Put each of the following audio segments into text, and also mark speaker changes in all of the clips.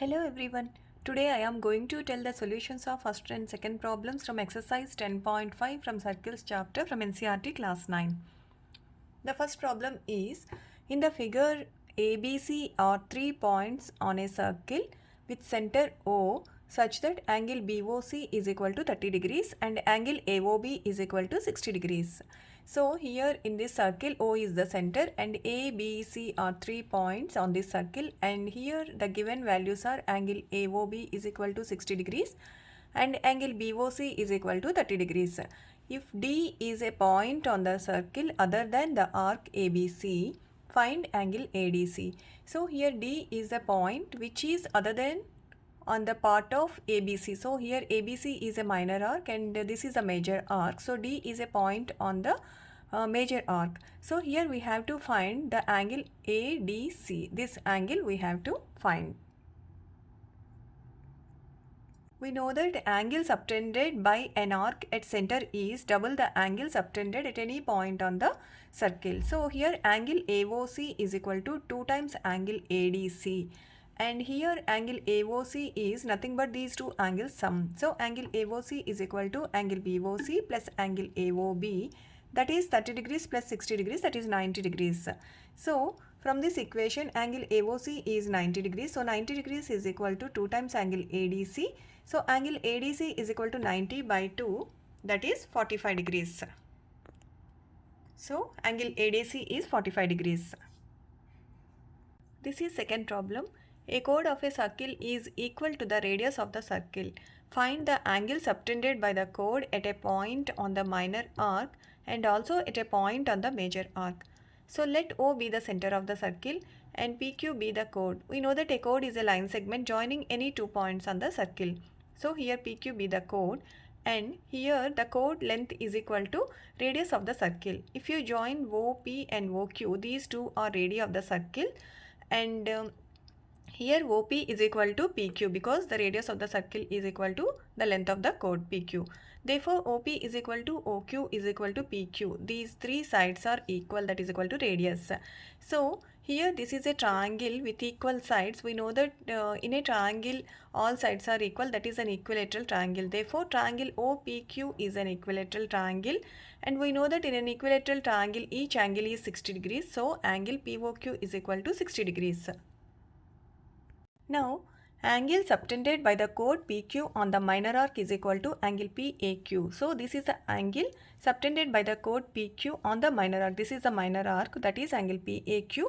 Speaker 1: Hello everyone. Today I am going to tell the solutions of first and second problems from exercise 10.5 from circles chapter from NCERT class 9. The first problem is, in the figure ABC are 3 points on a circle with center O such that angle BOC is equal to 30 degrees and angle AOB is equal to 60 degrees. So here in this circle O is the center and A, B, C are 3 points on this circle, and here the given values are angle AOB is equal to 60 degrees and angle BOC is equal to 30 degrees. If D is a point on the circle other than the arc ABC, find angle ADC. So here D is a point which is other than on the part of ABC. So here ABC is a minor arc and this is a major arc. So D is a point on the major arc. So here we have to find the angle ADC. This angle we have to find. We know that angle subtended by an arc at center is double the angle subtended at any point on the circle. So here angle AOC is equal to 2 times angle ADC. And here angle AOC is nothing but these two angles sum. So angle AOC is equal to angle BOC plus angle AOB, that is 30 degrees plus 60 degrees, that is 90 degrees. So from this equation angle AOC is 90 degrees. So 90 degrees is equal to 2 times angle ADC. So angle ADC is equal to 90 by 2, that is 45 degrees. So angle ADC is 45 degrees. This is second problem. A chord of a circle is equal to the radius of the circle. Find the angle subtended by the chord at a point on the minor arc and also at a point on the major arc. So let O be the center of the circle and PQ be the chord. We know that a chord is a line segment joining any 2 points on the circle. So here PQ be the chord and here the chord length is equal to radius of the circle. If you join OP and OQ, these two are radii of the circle, and here OP is equal to PQ because the radius of the circle is equal to the length of the chord PQ. Therefore, OP is equal to OQ is equal to PQ. These three sides are equal, that is equal to radius. So, here this is a triangle with equal sides. We know that in a triangle all sides are equal, that is an equilateral triangle. Therefore, triangle OPQ is an equilateral triangle, and we know that in an equilateral triangle each angle is 60 degrees. So, angle POQ is equal to 60 degrees. Now, angle subtended by the chord PQ on the minor arc is equal to angle PAQ. So, this is the angle subtended by the chord PQ on the minor arc. This is the minor arc, that is angle PAQ.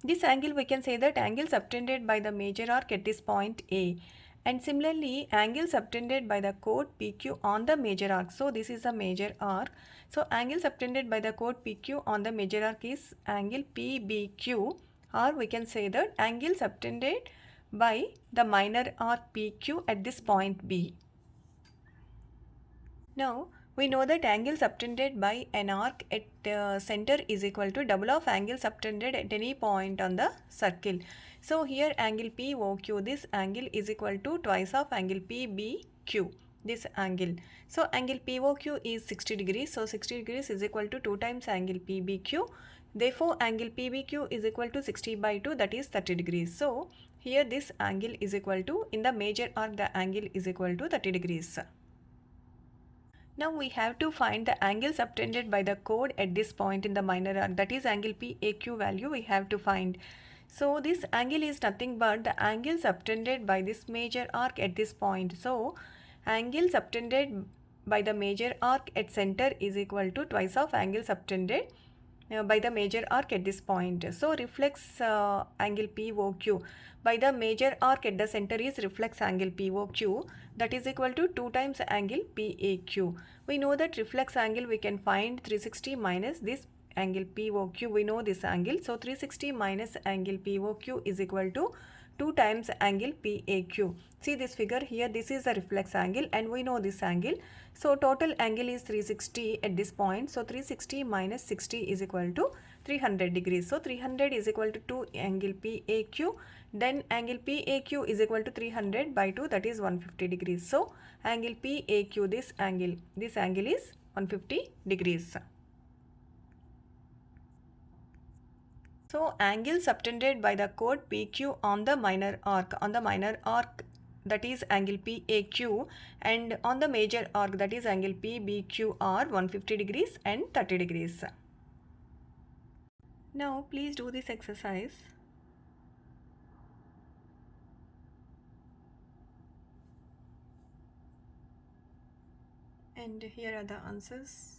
Speaker 1: This angle we can say that angle subtended by the major arc at this point A. And similarly, angle subtended by the chord PQ on the major arc. So, this is a major arc. So, angle subtended by the chord PQ on the major arc is angle PBQ, or we can say that angle subtended by the minor arc PQ at this point B. Now, we know that angle subtended by an arc at center is equal to double of angle subtended at any point on the circle. So, here angle POQ, this angle is equal to twice of angle PBQ, this angle. So, angle POQ is 60 degrees. So, 60 degrees is equal to 2 times angle PBQ. Therefore, angle PBQ is equal to 60 by 2, that is 30 degrees. So, here this angle is equal to, in the major arc the angle is equal to 30 degrees. Now we have to find the angle subtended by the chord at this point in the minor arc, that is angle PAQ value we have to find. So this angle is nothing but the angle subtended by this major arc at this point. So angle subtended by the major arc at center is equal to twice of angle subtended by the major arc at this point. So reflex angle POQ by the major arc at the center is reflex angle POQ, that is equal to 2 times angle PAQ. We know that reflex angle we can find 360 minus this angle POQ. We know this angle. So 360 minus angle POQ is equal to 2 times angle PAQ. See this figure here, this is the reflex angle and we know this angle. So total angle is 360 at this point. So 360 minus 60 is equal to 300 degrees. So 300 is equal to 2 angle PAQ. Then angle PAQ is equal to 300 by 2, that is 150 degrees. So angle PAQ, this angle is 150 degrees. So angle subtended by the chord PQ on the minor arc, that is angle PAQ, and on the major arc, that is angle PBQ, are 150 degrees and 30 degrees. Now please do this exercise. And here are the answers.